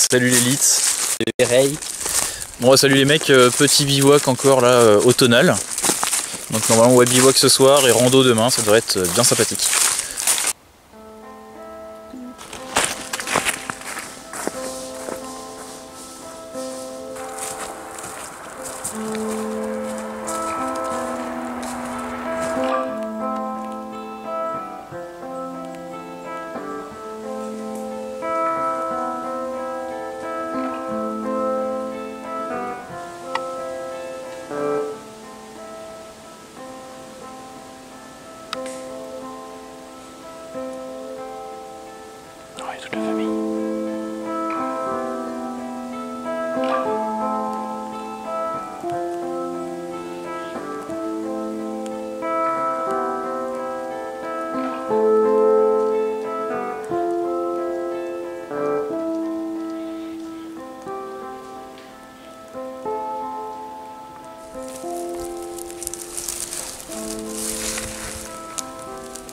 Salut l'élite. Les rails. Bon, salut les mecs, petit bivouac encore là, automnal. Donc normalement ouais, bivouac ce soir et rando demain, ça devrait être bien sympathique. Toute la famille.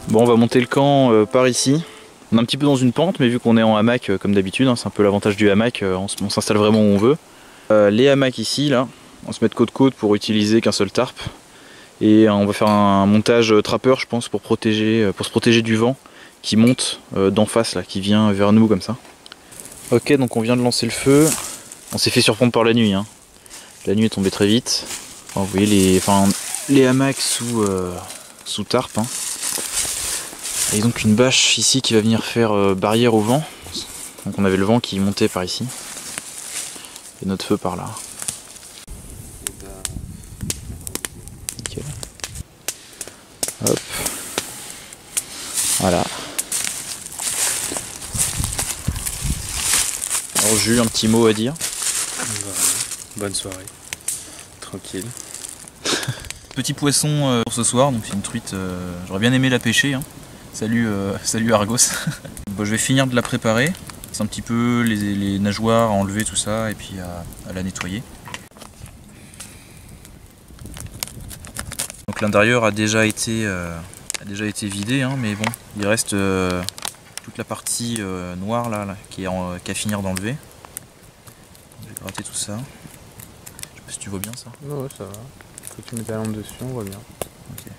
Bon, on va monter le camp par ici. On est un petit peu dans une pente, mais vu qu'on est en hamac comme d'habitude, hein, c'est un peu l'avantage du hamac, on s'installe vraiment où on veut. Les hamacs ici, là, on se met côte-côte pour utiliser qu'un seul tarp. Et on va faire un montage trappeur, je pense, pour se protéger du vent qui monte d'en face, là, qui vient vers nous comme ça. Ok, donc on vient de lancer le feu. On s'est fait surprendre par la nuit. Hein. La nuit est tombée très vite. Enfin, vous voyez les hamacs sous tarp. Hein. Et donc une bâche ici qui va venir faire barrière au vent. Donc on avait le vent qui montait par ici. Et notre feu par là. Nickel. Hop. Voilà. Alors Jules, un petit mot à dire. Voilà. Bonne soirée. Tranquille. Petit poisson pour ce soir, donc c'est une truite, j'aurais bien aimé la pêcher. Hein. Salut, salut Argos. Bon, je vais finir de la préparer. C'est un petit peu les nageoires à enlever, tout ça, et puis à la nettoyer. Donc l'intérieur a déjà été vidé, hein, mais bon, il reste toute la partie noire là qui est qu'à finir d'enlever. Je vais gratter tout ça. Je sais pas si tu vois bien ça. Ouais, ça va. Faut que tu mettes la lampe dessus, on voit bien. Okay.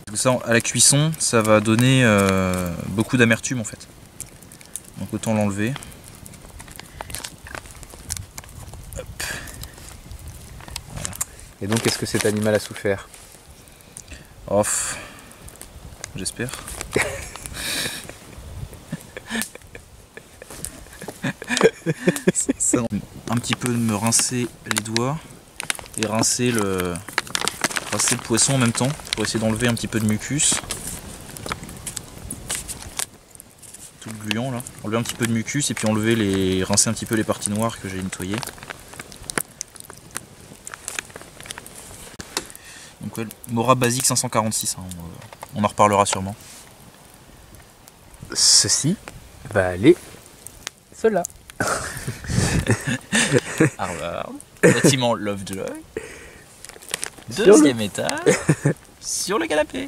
Tout ça à la cuisson, ça va donner beaucoup d'amertume en fait. Donc autant l'enlever. Voilà. Et donc est-ce que cet animal a souffert? Off. J'espère. Ça, un petit peu de me rincer les doigts et rincer le poisson en même temps pour essayer d'enlever un petit peu de mucus. Tout le gluant là. Enlever un petit peu de mucus et puis rincer un petit peu les parties noires que j'ai nettoyées. Donc ouais, Mora basique 546, hein, on en reparlera sûrement. Ceci va aller cela. Harvard, bâtiment Lovejoy, deuxième étage, sur le canapé.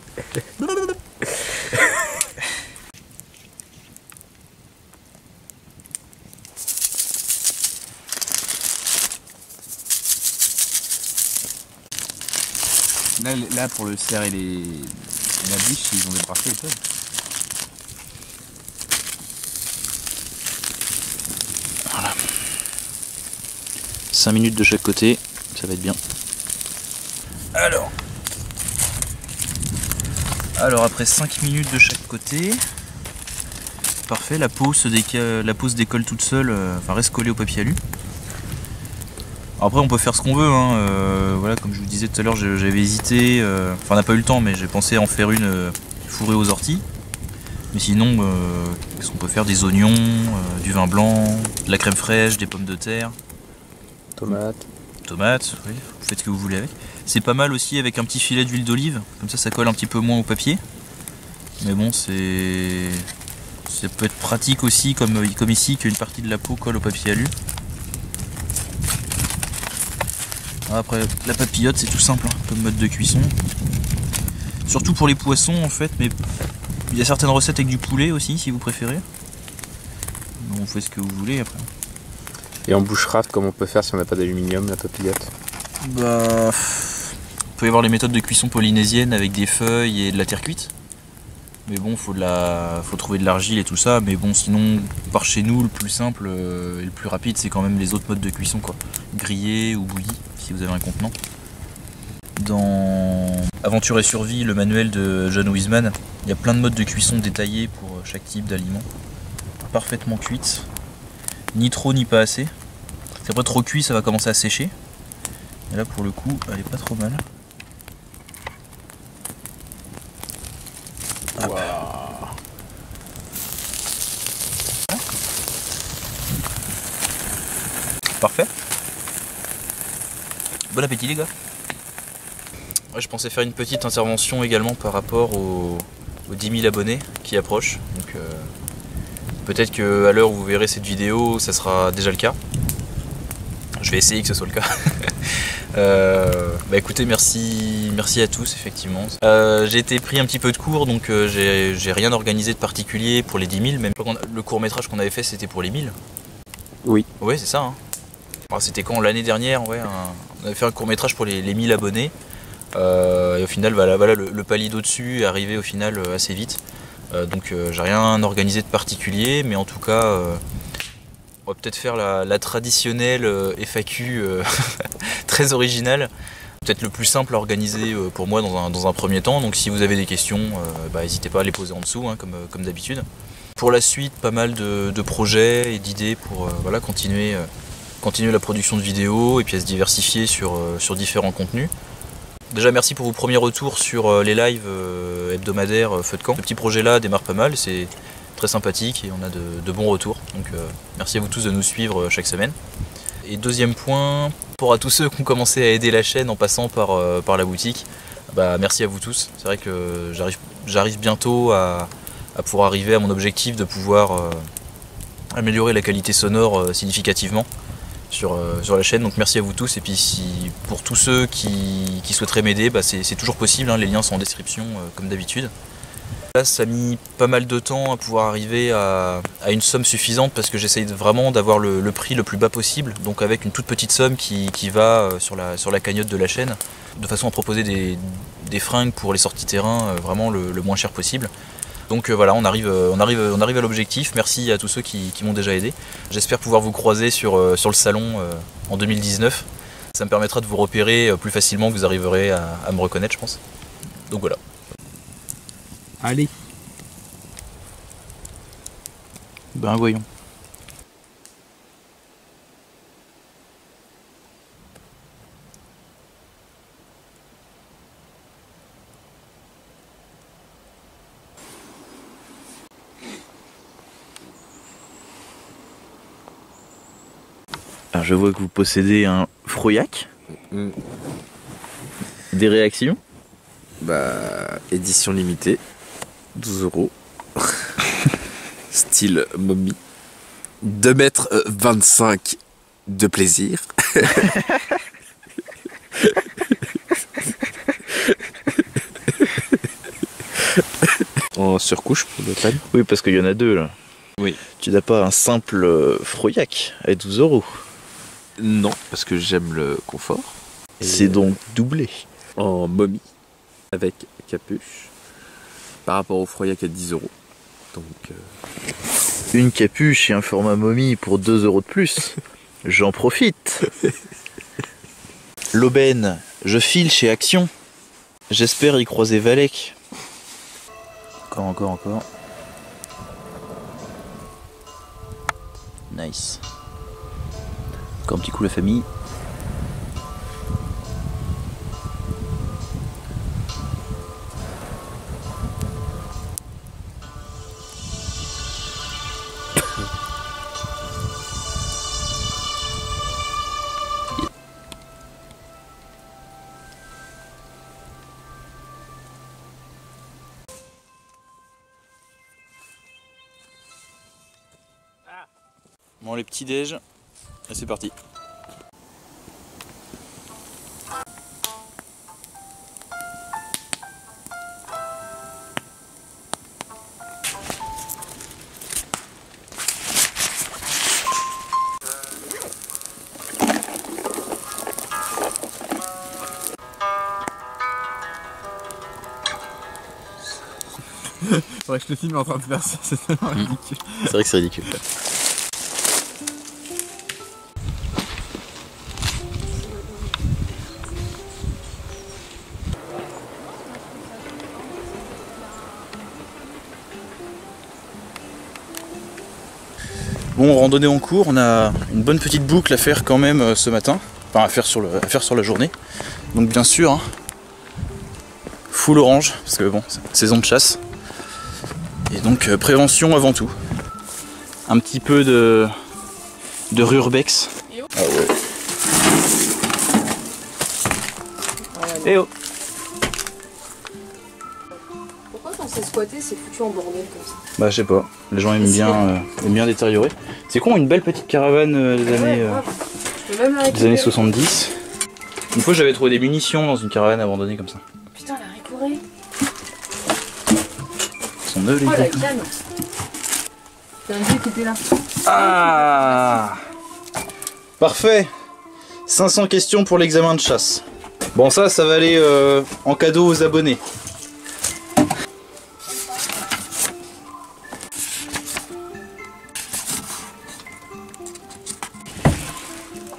Là pour le cerf et la biche, ils ont des bracelets, ils peuvent. Voilà. 5 minutes de chaque côté, ça va être bien. Alors après 5 minutes de chaque côté, parfait, la peau se décolle toute seule, enfin reste collée au papier alu. Après on peut faire ce qu'on veut, hein. Voilà, comme je vous disais tout à l'heure, j'avais hésité, enfin on n'a pas eu le temps, mais j'ai pensé en faire une fourrée aux orties. Mais sinon, qu'est-ce qu'on peut faire? Des oignons, du vin blanc, de la crème fraîche, des pommes de terre. Tomates, oui, vous faites ce que vous voulez avec. C'est pas mal aussi avec un petit filet d'huile d'olive, comme ça colle un petit peu moins au papier. Mais bon, ça peut être pratique aussi, comme ici, qu'une partie de la peau colle au papier alu. Après, la papillote, c'est tout simple, hein, comme mode de cuisson. Surtout pour les poissons en fait, mais il y a certaines recettes avec du poulet aussi, si vous préférez. Donc, vous faites ce que vous voulez après. Et en bushcraft, comment on peut faire si on n'a pas d'aluminium, la papillote? Bah, il peut y avoir les méthodes de cuisson polynésienne avec des feuilles et de la terre cuite. Mais bon, faut trouver de l'argile et tout ça. Mais bon, sinon, par chez nous, le plus simple et le plus rapide, c'est quand même les autres modes de cuisson, quoi. Grillé ou bouilli, si vous avez un contenant. Dans Aventure et survie, le manuel de John Wiseman, il y a plein de modes de cuisson détaillés pour chaque type d'aliment. Parfaitement cuite, ni trop ni pas assez. C'est pas trop cuit, ça va commencer à sécher. Et là, pour le coup, elle est pas trop mal. Wow. Parfait. Bon appétit les gars. Ouais, je pensais faire une petite intervention également par rapport aux 10 000 abonnés qui approchent. Donc peut-être qu'à l'heure où vous verrez cette vidéo, ça sera déjà le cas. Je vais essayer que ce soit le cas. Bah écoutez, merci à tous effectivement. J'ai été pris un petit peu de cours, donc j'ai rien organisé de particulier pour les 10 000. Même le court métrage qu'on avait fait, c'était pour les 1000. Oui. Ouais, c'est ça. Hein. Alors, c'était quand l'année dernière, ouais, on avait fait un court métrage pour les 1000 abonnés. Et au final, voilà, le palier d'au-dessus est arrivé au final assez vite. Donc j'ai rien organisé de particulier, mais en tout cas, on va peut-être faire la traditionnelle FAQ très originale. Peut-être le plus simple à organiser pour moi dans un premier temps. Donc si vous avez des questions, n'hésitez pas à les poser en dessous, hein, comme d'habitude. Pour la suite, pas mal de projets et d'idées pour continuer la production de vidéos et puis à se diversifier sur différents contenus. Déjà merci pour vos premiers retours sur les lives hebdomadaires Feu de camp. Ce petit projet là démarre pas mal, c'est très sympathique et on a de bons retours. Donc merci à vous tous de nous suivre chaque semaine. Et deuxième point, pour à tous ceux qui ont commencé à aider la chaîne en passant par la boutique, merci à vous tous. C'est vrai que j'arrive bientôt à pouvoir arriver à mon objectif de pouvoir améliorer la qualité sonore significativement sur la chaîne, donc merci à vous tous. Et puis pour tous ceux qui souhaiteraient m'aider, c'est toujours possible, hein, les liens sont en description comme d'habitude. Là ça a mis pas mal de temps à pouvoir arriver à une somme suffisante parce que j'essaye vraiment d'avoir le prix le plus bas possible, donc avec une toute petite somme qui va sur la cagnotte de la chaîne, de façon à proposer des fringues pour les sorties terrain vraiment le moins cher possible. Donc voilà, on arrive à l'objectif. Merci à tous ceux qui m'ont déjà aidé. J'espère pouvoir vous croiser sur le salon en 2019. Ça me permettra de vous repérer plus facilement, que vous arriverez à me reconnaître, je pense. Donc voilà. Allez. Ben voyons. Alors je vois que vous possédez un Froyac. Des réactions? Édition limitée, 12 €. Style momie. 2,25 m de plaisir. En surcouche pour le pan. Oui, parce qu'il y en a deux là. Oui. Tu n'as pas un simple Froyac à 12 €. Non, parce que j'aime le confort. C'est donc doublé. En momie, avec capuche, par rapport au Froyac à 10 €. Donc, Une capuche et un format momie pour 2 € de plus. J'en profite. L'aubaine, je file chez Action. J'espère y croiser Valek. Encore. Nice. Encore un petit coup la famille. Bon, les petits déj, et c'est parti. Faudrait que je te filme en train de faire ça, c'est tellement ridicule. C'est vrai que c'est ridicule. Bon, randonnée en cours, on a une bonne petite boucle à faire quand même ce matin. Enfin, à faire sur la journée. Donc bien sûr, hein, full orange, parce que bon, c'est saison de chasse. Et donc prévention avant tout. Un petit peu de rurbex. Ah ouais. Eh oh. Pourquoi quand c'est squatté, c'est foutu en bordel comme ça? Bah je sais pas, les gens aiment bien détériorer. C'est con, une belle petite caravane des années 70. Une fois j'avais trouvé des munitions dans une caravane abandonnée comme ça. Putain, la récourée. Son œuf, les Oh gars. la canne. C'est un vieux qui était là. Ah, parfait. 500 questions pour l'examen de chasse. Bon ça va aller en cadeau aux abonnés.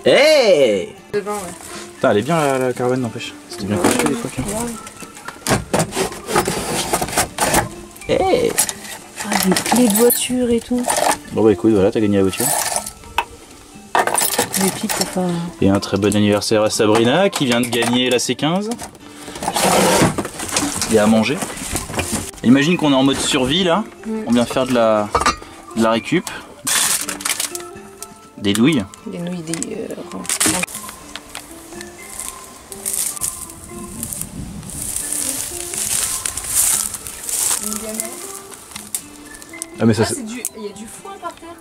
Hey! Devant, ouais. Putain, elle est bien la caravane n'empêche. C'était bien conçu des fois. Hey! Ah, des clés de voiture et tout. Bon bah écoute, voilà, t'as gagné la voiture. Des pics, enfin. Et un très bon anniversaire à Sabrina qui vient de gagner la C15. Il y a à manger. Imagine qu'on est en mode survie là. On vient faire de la récup. Des douilles. Des nouilles, des. Ah mais ça Ah, il y a du foin par terre.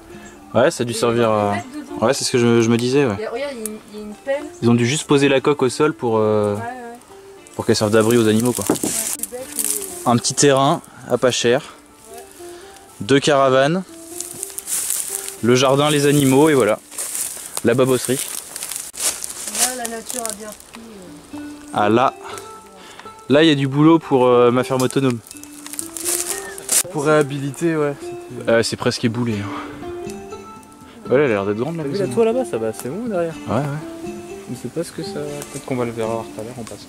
ouais, ça a dû servir à... Ouais, c'est ce que je me disais, ouais. Regarde, il y a une pelle. Ils ont dû juste poser la coque au sol pour qu'elle serve d'abri aux animaux quoi. C'est bête, mais... Un petit terrain à pas cher. 2 caravanes. Le jardin, les animaux et voilà. La babosserie. Là, la nature a bien pris. Ah là il y a du boulot pour ma ferme autonome. Pour réhabiliter, ouais. C'est presque éboulé. Hein. Ouais, elle a l'air d'être grande la T'as vu maison. la toile là-bas, ça va assez long derrière. Ouais, ouais. Je sais pas ce que ça. Peut-être qu'on va le verra tout à l'heure en passant.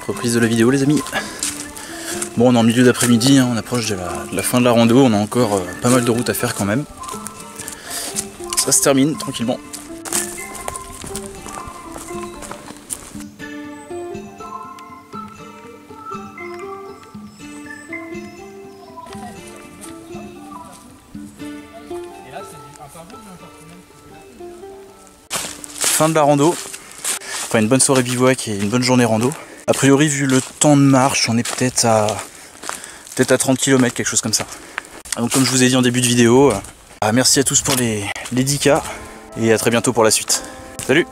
Reprise de la vidéo les amis. Bon, on est en milieu d'après-midi, hein, on approche de la fin de la rando, on a encore pas mal de route à faire quand même. Ça se termine tranquillement. Fin de la rando. Enfin une bonne soirée bivouac et une bonne journée rando. A priori vu le temps de marche, on est peut-être à 30 km, quelque chose comme ça. Donc comme je vous ai dit en début de vidéo, merci à tous pour les 10K et à très bientôt pour la suite. Salut!